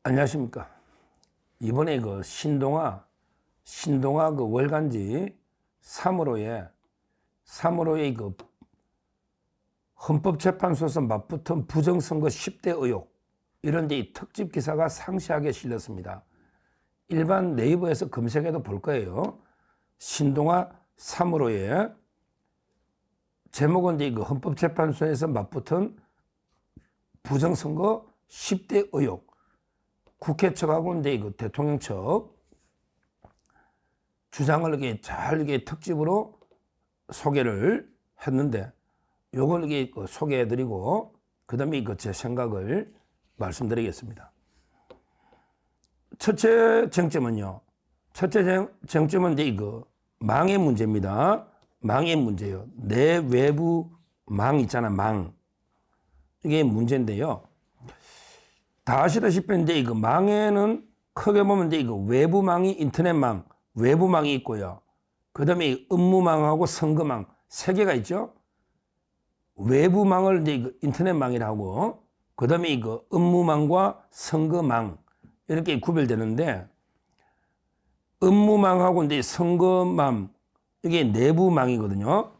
안녕하십니까. 이번에 그 신동아 그 월간지 3월호에 그 헌법재판소에서 맞붙은 부정선거 10대 의혹 이런 데 특집 기사가 상세하게 실렸습니다. 일반 네이버에서 검색해도 볼 거예요. 신동아 3월호에 제목은 그 헌법재판소에서 맞붙은 부정선거 10대 의혹. 국회 측하고 이제 그 대통령 측 주장을 이렇게 잘 특집으로 소개를 했는데 요걸 이렇게 소개해드리고 그다음에 제 생각을 말씀드리겠습니다. 첫째 쟁점은요. 첫째 쟁점은 이제 망의 문제입니다. 망의 문제요. 내 외부 망 있잖아, 망. 이게 문제인데요. 다 아시다시피 이제 망에는 크게 보면 이제 외부망이 인터넷망, 외부망이 있고요. 그 다음에 업무망하고 선거망 세 개가 있죠. 외부망을 이제 인터넷망이라고, 그 다음에 업무망과 선거망 이렇게 구별되는데, 업무망하고 이제 선거망 이게 내부망이거든요.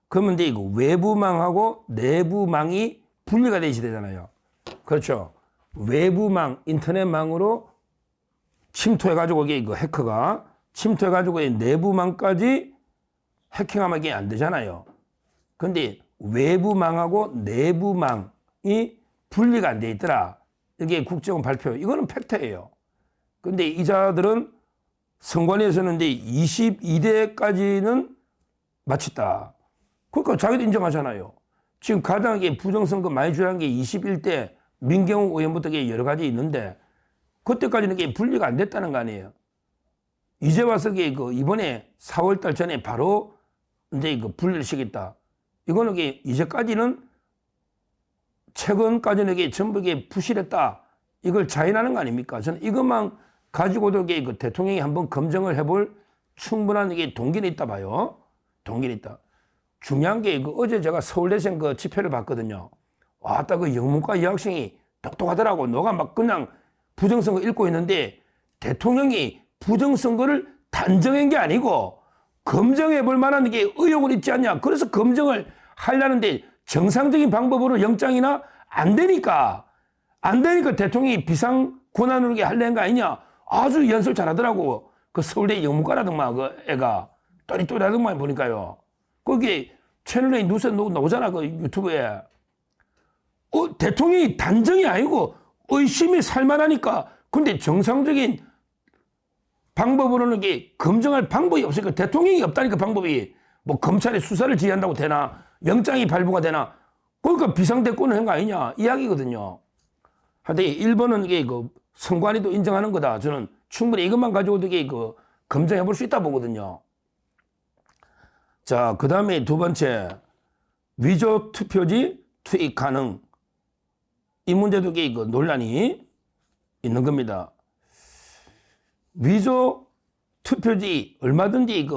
그러면 이제 외부망하고 내부망이 분리가 되셔야 되잖아요. 그렇죠. 외부망, 인터넷망으로 침투해가지고 이게 해커가 침투해가지고 내부망까지 해킹하면 이게 안 되잖아요. 근데 외부망하고 내부망이 분리가 안 돼 있더라. 이게 국정원 발표. 이거는 팩트예요. 근데 이자들은 선관위에서는 이제 22대까지는 마쳤다. 그러니까 자기도 인정하잖아요. 지금 가장 부정선거 많이 주장한 게 21대 민경욱 의원부터 여러 가지 있는데 그때까지는 이게 분리가 안 됐다는 거 아니에요. 이제 와서 이번에 4월달 전에 바로 이제 분리를 시켰다. 이거는 이제까지는 최근까지는 전부 부실했다. 이걸 자인하는 거 아닙니까? 저는 이것만 가지고도 대통령이 한번 검증을 해볼 충분한 동기는 있다 봐요. 동기는 있다. 중요한 게 어제 제가 서울대생 집회를 봤거든요. 왔다 영문과 여학생이 똑똑하더라고. 너가 막 그냥 부정선거 읽고 있는데 대통령이 부정선거를 단정한 게 아니고 검증해 볼 만한 게 의혹은 있지 않냐. 그래서 검증을 하려는데 정상적인 방법으로 영장이나 안 되니까 대통령이 비상 권한으로 하려는 거 아니냐. 아주 연설 잘하더라고. 그 서울대 영문과라더만 그 애가 또리또리하더만 보니까요. 거기 채널A 뉴스에 나오잖아. 그 유튜브에. 대통령이 단정이 아니고 의심이 살만하니까. 근데 정상적인 방법으로는 검증할 방법이 없으니까 대통령이 없다니까 방법이. 뭐 검찰에 수사를 지휘한다고 되나 영장이 발부가 되나. 그러니까 비상대권을 한 거 아니냐 이야기거든요. 하여튼 1번은 선관위도 인정하는 거다. 저는 충분히 이것만 가지고도 검증해 볼 수 있다 보거든요. 자, 그 다음에 두 번째, 위조 투표지 투입 가능. 이 문제도 논란이 있는 겁니다. 위조 투표지 얼마든지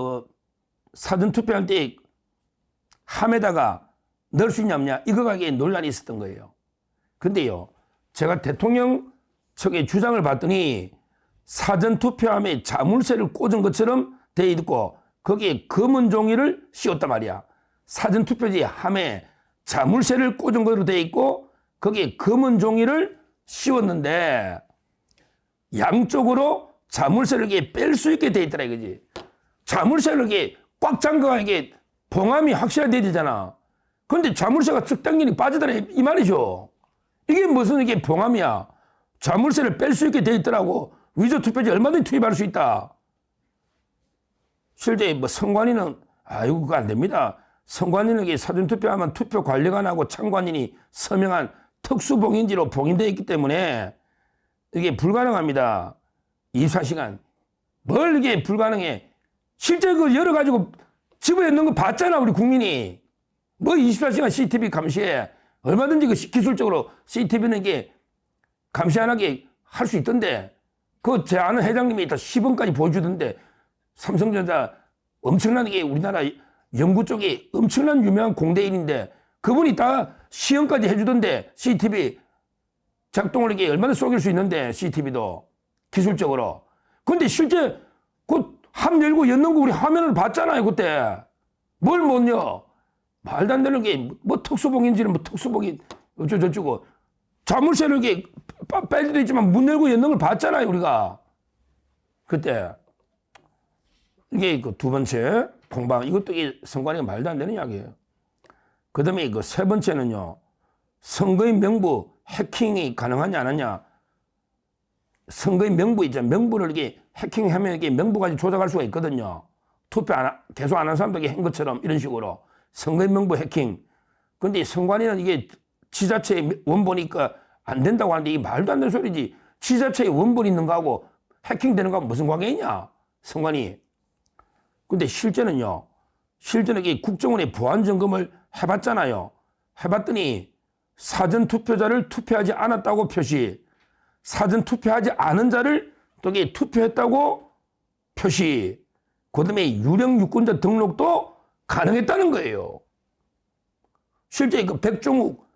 사전 투표할 때 함에다가 넣을 수 있냐, 이거가 논란이 있었던 거예요. 근데요, 제가 대통령 측의 주장을 봤더니 사전 투표함에 자물쇠를 꽂은 것처럼 돼 있고 거기에 검은 종이를 씌웠단 말이야. 사전 투표지 함에 자물쇠를 꽂은 것으로 돼 있고 거기에 검은 종이를 씌웠는데 양쪽으로 자물쇠를 뺄 수 있게 돼 있더라 이거지. 자물쇠를 꽉 잠가가 봉함이 확실하게 되잖아. 근데 자물쇠가 쓱 당기니 빠지더라 이 말이죠. 이게 무슨 봉함이야. 자물쇠를 뺄 수 있게 돼 있더라고. 위조 투표지 얼마든지 투입할 수 있다. 실제 선관위는 아이고 그거 안 됩니다. 선관위는 사전투표하면 투표관리관하고 참관인이 서명한 특수봉인지로 봉인되어 있기 때문에 이게 불가능합니다. 24시간. 뭘 이게 불가능해. 실제 여러 가지고 집에 있는 거 봤잖아 우리 국민이. 뭐 24시간 CCTV 감시해. 얼마든지 기술적으로 CCTV는 감시 안 하게 할 수 있던데 제 아는 회장님이 다 시범까지 보여주던데 삼성전자 엄청난 우리나라 연구 쪽에 엄청난 유명한 공대인인데 그분이 다 시험까지 해주던데 CCTV 작동을 이게 얼마나 속일 수 있는데, CCTV도 기술적으로. 근데 실제 그 함 열고 였는 거 우리 화면을 봤잖아요, 그때. 뭘 못 여? 말도 안 되는 게 뭐 특수복인지는 뭐 특수복인 어쩌고저쩌고 자물쇠를 이렇게 빨리도 있지만 문 열고 였는 걸 봤잖아요, 우리가. 그때. 이게 그 두 번째 공방, 이것도 이 선관위가 말도 안 되는 이야기예요. 그 다음에 그 세 번째는요, 선거인 명부 해킹이 가능하냐 안 하냐. 선거인 명부 있잖아요. 명부를 이게 해킹하면 이게 명부까지 조작할 수가 있거든요. 투표 계속 안 한 사람들이 한 것처럼 이런 식으로 선거인 명부 해킹. 근데 선관위는 이게 지자체의 원본이니까 안 된다고 하는데 이게 말도 안 되는 소리지. 지자체의 원본이 있는 거하고 해킹되는 거하고 무슨 관계 있냐, 선관위. 근데 실제는요, 실제는 이게 국정원의 보안 점검을 해봤잖아요. 해봤더니 사전 투표자를 투표하지 않았다고 표시, 사전 투표하지 않은 자를 또 이게 투표했다고 표시, 그 다음에 유령 유권자 등록도 가능했다는 거예요. 실제 그 백종욱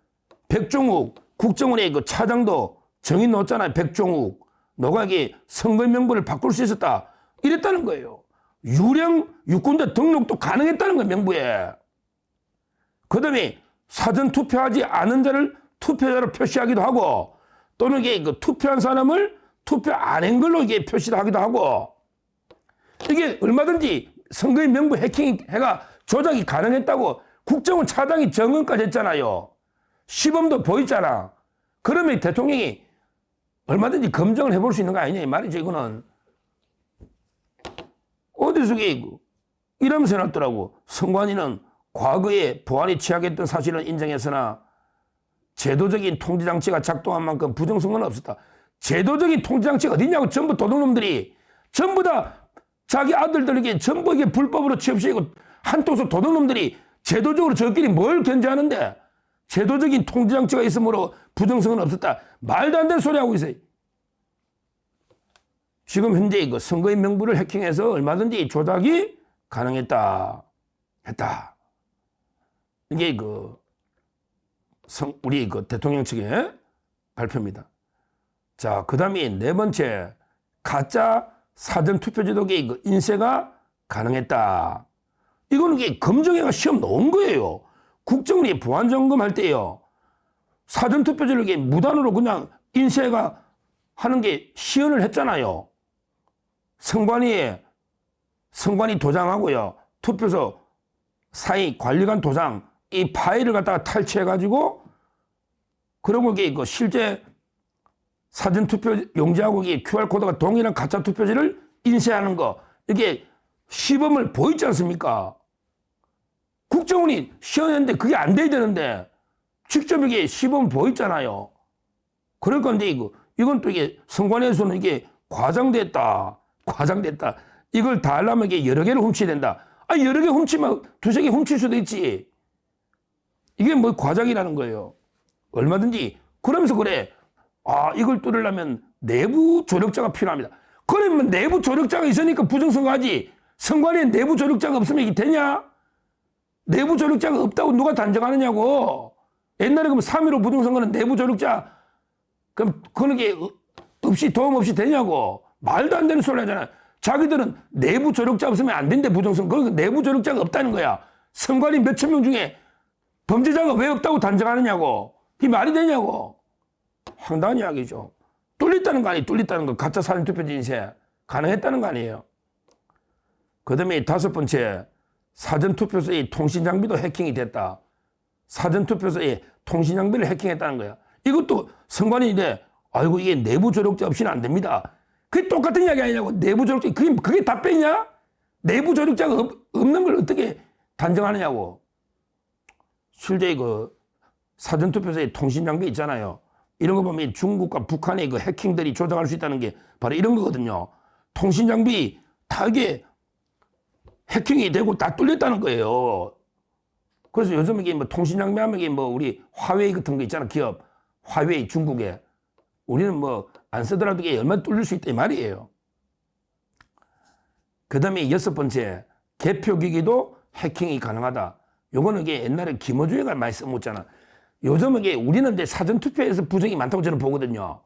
국정원의 그 차장도 정의 넣었잖아요. 백종욱. 너가 이게 선거 명부를 바꿀 수 있었다. 이랬다는 거예요. 유령 유권자 등록도 가능했다는 거예요, 명부에. 그 다음에 사전 투표하지 않은 자를 투표자로 표시하기도 하고, 또는 이게 그 투표한 사람을 투표 안 한 걸로 이게 표시를 하기도 하고, 이게 얼마든지 선거인 명부 해킹해가 조작이 가능했다고 국정원 차장이 증언까지 했잖아요. 시범도 보였잖아. 그러면 대통령이 얼마든지 검증을 해볼 수 있는 거 아니냐 이 말이죠. 이거는 어디서 이러면서 해놨더라고. 선관위는 과거에 보안이 취약했던 사실은 인정했으나 제도적인 통제장치가 작동한 만큼 부정선거는 없었다. 제도적인 통제장치가 어디냐고. 전부 도둑놈들이 전부 다 자기 아들들에게 전부 이게 불법으로 취업시키고 한통속 도둑놈들이 제도적으로 저끼리 뭘 견제하는데 제도적인 통제장치가 있으므로 부정선거는 없었다. 말도 안 되는 소리 하고 있어요. 지금 현재 이거 선거인 명부를 해킹해서 얼마든지 조작이 가능했다. 했다. 이게 우리 대통령 측의 발표입니다. 자, 그 다음에 네 번째, 가짜 사전투표제도의 인쇄가 가능했다. 이거는 이게 검증회가 시험 나온 거예요. 국정원이 보안점검할 때요, 사전투표제를 이게 무단으로 그냥 인쇄가 하는 게 시연을 했잖아요. 선관위 도장하고요, 투표소 사이 관리관 도장, 이 파일을 갖다가 탈취해가지고, 그러고 이게 실제 사전투표 용지하고 이게 QR코드가 동일한 가짜 투표지를 인쇄하는 거, 이게 시범을 보였지 않습니까? 국정원이 시연했는데 그게 안 돼야 되는데, 직접 이게 시범을 보였잖아요. 그럴 건데, 이건 또 이게 선관위에서는 이게 과장됐다. 이걸 다 하려면 이게 여러 개를 훔쳐야 된다. 아, 여러 개 훔치면 두세 개 훔칠 수도 있지. 이게 뭐 과장이라는 거예요. 얼마든지. 그러면서 그래. 아, 이걸 뚫으려면 내부 조력자가 필요합니다. 그러면 내부 조력자가 있으니까 부정선거하지. 선관위에 내부 조력자가 없으면 이게 되냐? 내부 조력자가 없다고 누가 단정하느냐고. 옛날에 그럼 3.15 부정선거는 내부 조력자, 그럼 그런 게 도움 없이 되냐고. 말도 안 되는 소리 하잖아요. 자기들은 내부 조력자 없으면 안 된대, 부정선거. 그러니까 내부 조력자가 없다는 거야. 선관위 몇천 명 중에 범죄자가 왜 없다고 단정하느냐고. 이게 말이 되냐고. 황당한 이야기죠. 뚫렸다는 거 아니에요. 뚫렸다는 거. 가짜 사전투표지 인쇄 가능했다는 거 아니에요. 그 다음에 다섯 번째, 사전투표소의 통신장비도 해킹이 됐다. 사전투표소의 통신장비를 해킹했다는 거야. 이것도 선관위인데, 아이고, 이게 내부 조력자 없이는 안 됩니다. 그게 똑같은 이야기 아니냐고. 내부 조력자, 그게 답변이냐? 내부 조력자가 없는 걸 어떻게 단정하느냐고. 실제 사전투표소의 통신장비 있잖아요. 이런 거 보면 중국과 북한의 해킹들이 조작할 수 있다는 게 바로 이런 거거든요. 통신장비 다 이게 해킹이 되고 다 뚫렸다는 거예요. 그래서 요즘 이게 통신장비 하면 이게 우리 화웨이 같은 거 있잖아. 기업. 화웨이 중국에. 우리는 안 쓰더라도 이게 얼마나 뚫릴 수 있다 이 말이에요. 그 다음에 여섯 번째, 개표기기도 해킹이 가능하다. 요거는 이게 옛날에 김어준이가 많이 써먹었잖아. 요즘 이게 우리는 이제 사전투표에서 부정이 많다고 저는 보거든요.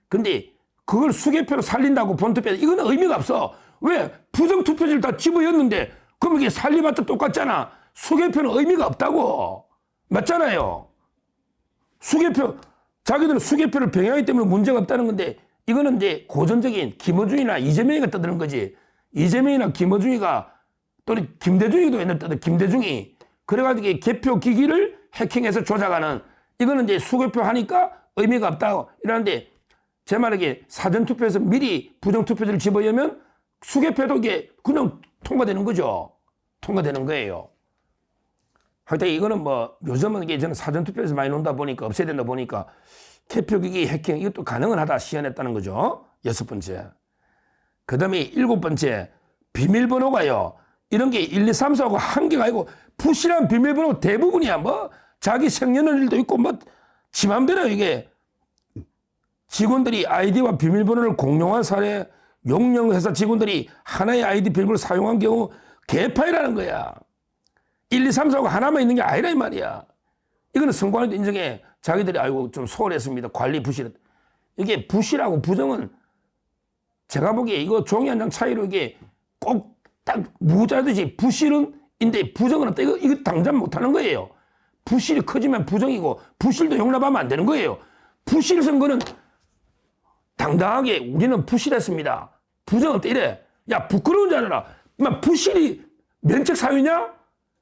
근데 그걸 수개표로 살린다고 본투표, 이거는 의미가 없어. 왜? 부정투표지를 다 집어였는데, 그럼 이게 살려봤자 똑같잖아. 수개표는 의미가 없다고. 맞잖아요. 수개표, 자기들은 수개표를 병행하기 때문에 문제가 없다는 건데, 이거는 이제 고전적인 김어준이나 이재명이가 떠드는 거지. 이재명이나 김어준이가, 또는 김대중이도 옛날 떠들, 김대중이. 그래가지고 개표 기기를 해킹해서 조작하는, 이거는 이제 수개표 하니까 의미가 없다고 이러는데, 제 말에 사전투표에서 미리 부정투표지를 집어넣으면 수개표도 이게 그냥 통과되는 거죠. 통과되는 거예요. 하여튼 이거는 뭐 요즘은 이게 저는 사전투표에서 많이 논다 보니까 없애야 된다 보니까 개표기기 해킹 이것도 가능은 하다 시연했다는 거죠. 6번째. 그 다음에 7번째. 비밀번호가요. 이런 게 1, 2, 3, 4하고 한계가 아니고 부실한 비밀번호 대부분이야. 뭐 자기 생년월일도 있고 뭐 지 맘대로 이게 직원들이 아이디와 비밀번호를 공용한 사례, 용령회사 직원들이 하나의 아이디 비밀번호를 사용한 경우 개파이라는 거야. 1, 2, 3, 4하고 하나만 있는 게 아니라 이 말이야. 이거는 선관위도 인정해. 자기들이 아이고 좀 소홀했습니다. 관리 부실. 이게 부실하고 부정은 제가 보기에 이거 종이 한 장 차이로 이게 꼭 딱 무자듯이 부실은 인데 부정은 없다. 이거 당장 못하는 거예요. 부실이 커지면 부정이고 부실도 용납하면 안 되는 거예요. 부실 선거는 당당하게 우리는 부실했습니다. 부정은 없다 이래. 야 부끄러운 줄 알아라. 부실이 면책 사유냐?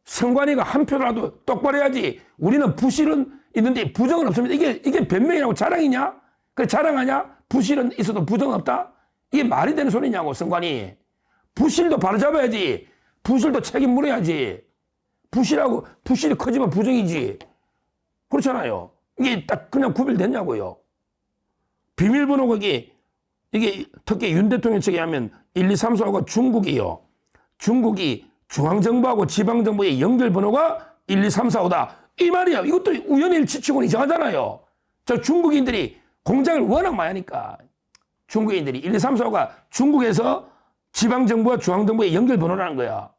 선관위가 한 표라도 똑바로 해야지. 우리는 부실은 있는데 부정은 없습니다. 이게 변명이라고 자랑이냐? 그래 자랑하냐? 부실은 있어도 부정은 없다? 이게 말이 되는 소리냐고 선관위. 부실도 바로잡아야지. 부실도 책임 물어야지. 부실이 커지면 부정이지. 그렇잖아요. 이게 딱 그냥 구별됐냐고요. 비밀번호가 이게 특히 윤 대통령 측에 하면 1, 2, 3, 4하고 중국이요. 중국이 중앙정부하고 지방정부의 연결번호가 1, 2, 3, 4, 5다. 이 말이야. 이것도 우연히 일치치고는 이상하잖아요. 저 중국인들이 공장을 워낙 많이 하니까 중국인들이 1, 2, 3, 4, 5가 중국에서 지방정부와 중앙정부의 연결번호라는 거야.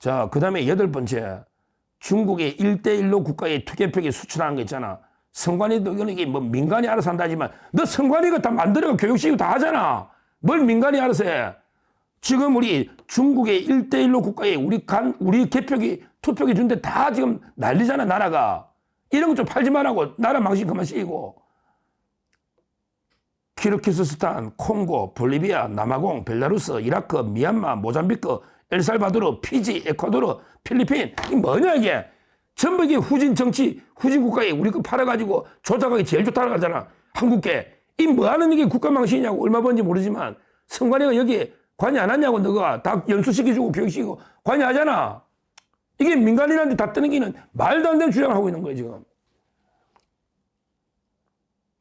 자, 그 다음에 8번째. 중국의 1대1로 국가의 투개표기 수출하는 거 있잖아. 선관위도 이게 뭐 민간이 알아서 한다지만 너 선관위가 다 만들어가 교육시키고 다 하잖아. 뭘 민간이 알아서 해. 지금 우리 중국의 1대1로 국가에 우리 개표기, 투표기 준데 다 지금 난리잖아, 나라가. 이런 거 좀 팔지 말라고. 나라 망신 그만 씌이고. 키르기스스탄, 콩고, 볼리비아, 남아공, 벨라루스, 이라크, 미얀마, 모잠비크, 엘살바도르, 피지, 에콰도르, 필리핀. 이게 뭐냐, 이게. 전부 이게 후진 정치, 후진 국가에 우리 거 팔아가지고 조작하기 제일 좋다고 하잖아. 한국계. 이 뭐 하는 이게 국가망신이냐고. 얼마 버는지 모르지만 선관위가 여기에 관여 안 하냐고. 너가 다 연수시켜주고 교육시키고 관여하잖아. 이게 민간인한테 다 떠넘기는 말도 안 되는 주장을 하고 있는 거예요, 지금.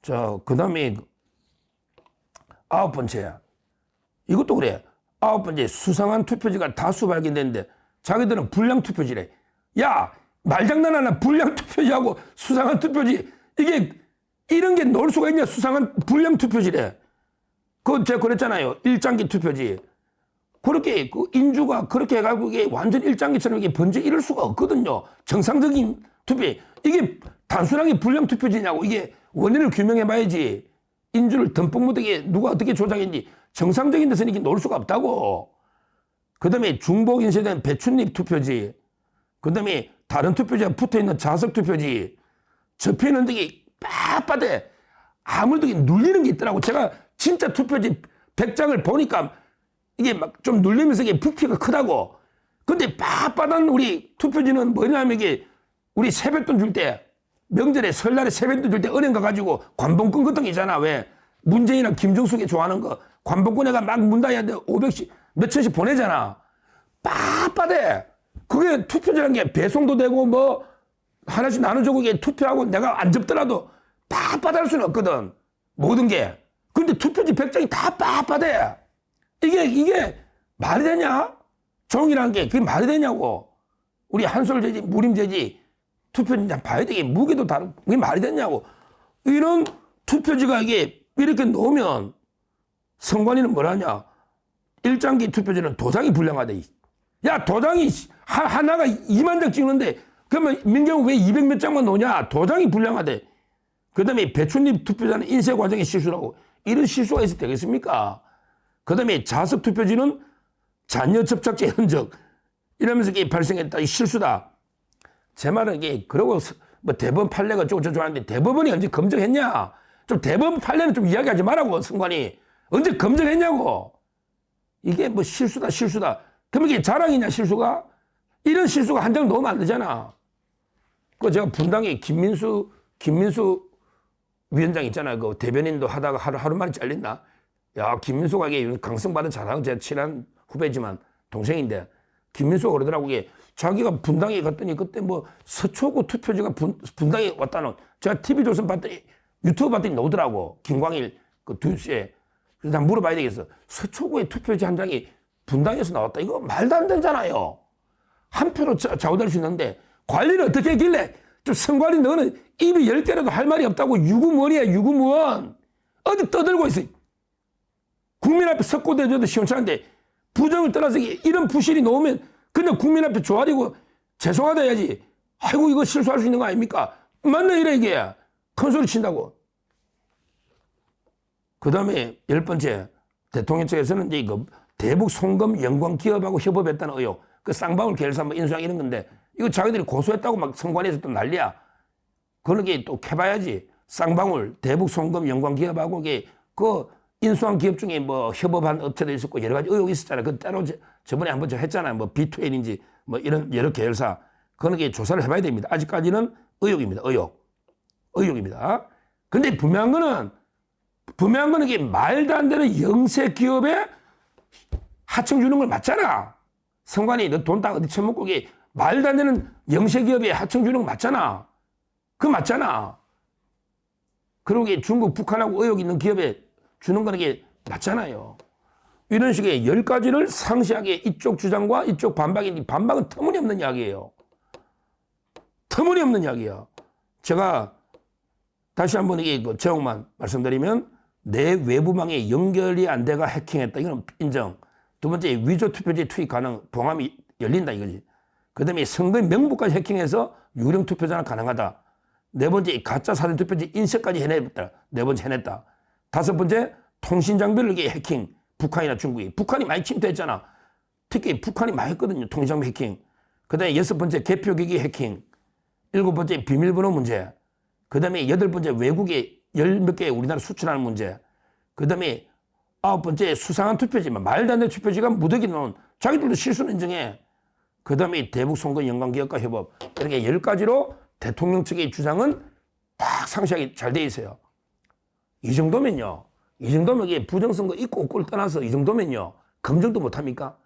자, 그 다음에 9번째. 이것도 그래. 9번째. 수상한 투표지가 다수 발견됐는데 자기들은 불량 투표지래. 야, 말장난하나 불량 투표지하고 수상한 투표지. 이게 이런 게 넣을 수가 있냐? 수상한 불량 투표지래. 그거 제가 그랬잖아요. 일장기 투표지. 그렇게 그 인주가 그렇게 해가지고 이게 완전 일장기처럼 이게 번져 이럴 수가 없거든요. 정상적인 투표. 이게 단순하게 불량 투표지냐고. 이게 원인을 규명해봐야지. 인주를 듬뿍 묻게 누가 어떻게 조작했는지 정상적인 데서는 이게 놓을 수가 없다고. 그 다음에 중복 인쇄된 배춧잎 투표지. 그 다음에 다른 투표지가 붙어있는 자석 투표지. 접혀있는 데가 빳빳해. 아무래도 눌리는 게 있더라고. 제가 진짜 투표지 100장을 보니까 이게 막 좀 눌리면서 이게 부피가 크다고. 근데 빳빳한 우리 투표지는 뭐냐면 이게 우리 세뱃돈 줄 때 명절에 설날에 세뱃돈 줄 때 은행 가가지고 관봉권 같은 게 있잖아. 왜? 문재인이나 김정숙이 좋아하는 거. 관봉권에가 막 문다야 돼. 500씩, 몇천씩 보내잖아. 빳빳해. 그게 투표지라는 게 배송도 되고 뭐 하나씩 나눠주고 이게 투표하고 내가 안 접더라도 빳빳할 수는 없거든. 모든 게. 근데 투표지 100장이 다 빳빳해. 이게 말이 되냐? 종이라는 게 그게 말이 되냐고. 우리 한솔재지, 무림재지. 투표지 봐야 되게 무게도 다르고 그게 말이 되냐고. 이런 투표지가 이게 이렇게 놓으면 선관위는 뭐라냐? 일장기 투표지는 도장이 불량하대. 야, 도장이 하나가 2만 장 찍는데 그러면 민경우 왜 200몇 장만 넣냐? 도장이 불량하대. 그 다음에 배춧잎 투표자는 인쇄 과정에 실수라고. 이런 실수가 있어도 되겠습니까? 그 다음에 자석 투표지는 잔여 접착제 흔적. 이러면서 이게 발생했다. 이 실수다. 제 말은 이게, 그러고 뭐 대법원 판례가 어쩌고저쩌고 하는데 대법원이 언제 검증했냐? 좀 대법원 판례는 좀 이야기하지 말라고, 선관위. 언제 검증했냐고. 이게 뭐 실수다. 그러면 이게 자랑이냐, 실수가? 이런 실수가 한 장 넣으면 안 되잖아. 그 제가 분당에 김민수 위원장 있잖아요. 그 대변인도 하다가 하루 만에 잘린다. 야, 김민수가 이게 강성받은 자랑, 제가 친한 후배지만 동생인데, 김민수가 그러더라고. 이게 자기가 분당에 갔더니 그때 뭐 서초구 투표지가 분당에 왔다는, 제가 TV조선 봤더니, 유튜브 봤더니 나오더라고. 김광일 그 2시에. 그래서 난 물어봐야 되겠어. 서초구의 투표지 한 장이 분당에서 나왔다. 이거 말도 안 되잖아요. 한 표로 좌우될 수 있는데, 관리를 어떻게 했길래, 좀 선관위 너는 입이 10개라도 할 말이 없다고. 유구무원이야, 유구무원. 어디 떠들고 있어. 국민 앞에 석고대줘도 시원찮은데, 부정을 떠나서 이런 부실이 나오면 그냥 국민 앞에 조아리고 죄송하다 해야지. 아이고, 이거 실수할 수 있는 거 아닙니까? 맞네, 이래, 이게. 큰 소리 친다고. 그 다음에 10번째, 대통령 측에서는 이제 이거 대북 송금 영광 기업하고 협업했다는 의혹. 그 쌍방울 계열사 뭐 인수한 이런 건데, 이거 자기들이 고소했다고 막 선관위에서 또 난리야. 그런 게 또 캐봐야지. 쌍방울, 대북 송금 영광 기업하고 이게 그 인수한 기업 중에 뭐 협업한 업체도 있었고 여러 가지 의혹이 있었잖아요. 그 때로 저번에 한번 저 했잖아요. 뭐 B2N인지 뭐 이런 여러 계열사. 그런 게 조사를 해봐야 됩니다. 아직까지는 의혹입니다. 의혹입니다. 근데 분명한 거는 이게 말도 안 되는 영세 기업에 하청 주는 걸 맞잖아. 선관위 너 돈 다 어디 처먹고 이게 말도 안 되는 영세 기업에 하청 주는 거 맞잖아. 그거 맞잖아. 그리고 이게 중국, 북한하고 의혹 있는 기업에 주는 거는 이게 맞잖아요. 이런 식의 10가지를 상세하게 이쪽 주장과 이쪽 반박이, 반박은 터무니없는 이야기예요. 터무니없는 이야기야. 제가 다시 한번 이게 그 제목만 말씀드리면, 내 외부망에 연결이 안 돼가 해킹했다. 이건 인정. 두 번째, 위조 투표지 투입 가능, 봉함이 열린다 이거지. 그 다음에 선거 명부까지 해킹해서 유령 투표자는 가능하다. 네 번째, 가짜 사전 투표지 인쇄까지 해냈다. 네 번째 해냈다. 다섯 번째, 통신 장비를 이게 해킹. 북한이나 중국이. 북한이 많이 침투했잖아. 특히 북한이 많이 했거든요. 통신 장비 해킹. 그 다음에 여섯 번째, 개표기기 해킹. 일곱 번째, 비밀번호 문제. 그 다음에 여덟 번째, 외국에 열 몇 개 우리나라 수출하는 문제. 그 다음에 아홉 번째, 수상한 투표지만 말도 안 되는 투표지가 무더기 넣은, 자기들도 실수는 인정해. 그 다음에 대북 선거 연관기업과 협업. 이렇게 10가지로 대통령 측의 주장은 딱 상세하게 잘 돼 있어요. 이 정도면요. 이게 부정선거 있고 없고를 떠나서 이 정도면요. 검증도 못합니까?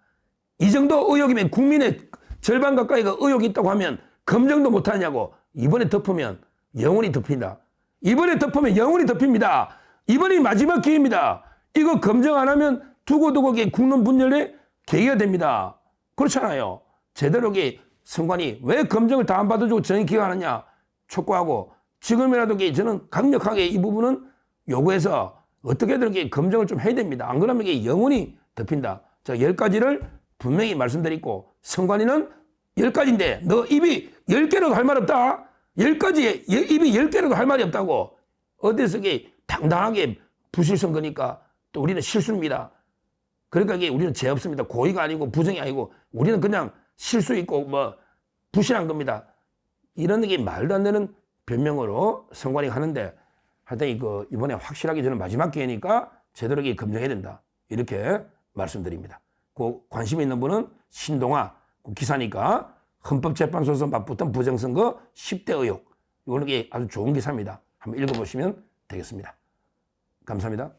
이 정도 의혹이면, 국민의 절반 가까이가 의혹이 있다고 하면 검증도 못하냐고. 이번에 덮으면 영원히 덮인다. 이번에 덮으면 영원히 덮입니다. 이번이 마지막 기회입니다. 이거 검증 안 하면 두고두고 국론 분열에 계기가 됩니다. 그렇잖아요. 제대로 선관위 왜 검증을 다 안 받아주고 전액 기각하느냐 촉구하고, 지금이라도 저는 강력하게 이 부분은 요구해서 어떻게든 검증을 좀 해야 됩니다. 안 그러면 이게 영원히 덮인다. 자, 10가지를 분명히 말씀드리고, 선관위는 10가지인데 너 입이 10개라도 할 말 없다. 10가지에 입이 10개라도 할 말이 없다고. 어디서 당당하게 부실선거니까 또 우리는 실수입니다. 그러니까 우리는 죄 없습니다. 고의가 아니고 부정이 아니고 우리는 그냥 실수 있고 뭐 부실한 겁니다. 이런 게 말도 안 되는 변명으로 선관위가 하는데, 하여튼 이번에 확실하게 저는 마지막 기회니까 제대로 검증해야 된다. 이렇게 말씀드립니다. 그 관심 있는 분은 신동아 기사니까 헌법재판소에서 맞붙은 부정선거 10대 의혹. 이거는 아주 좋은 기사입니다. 한번 읽어보시면 되겠습니다. 감사합니다.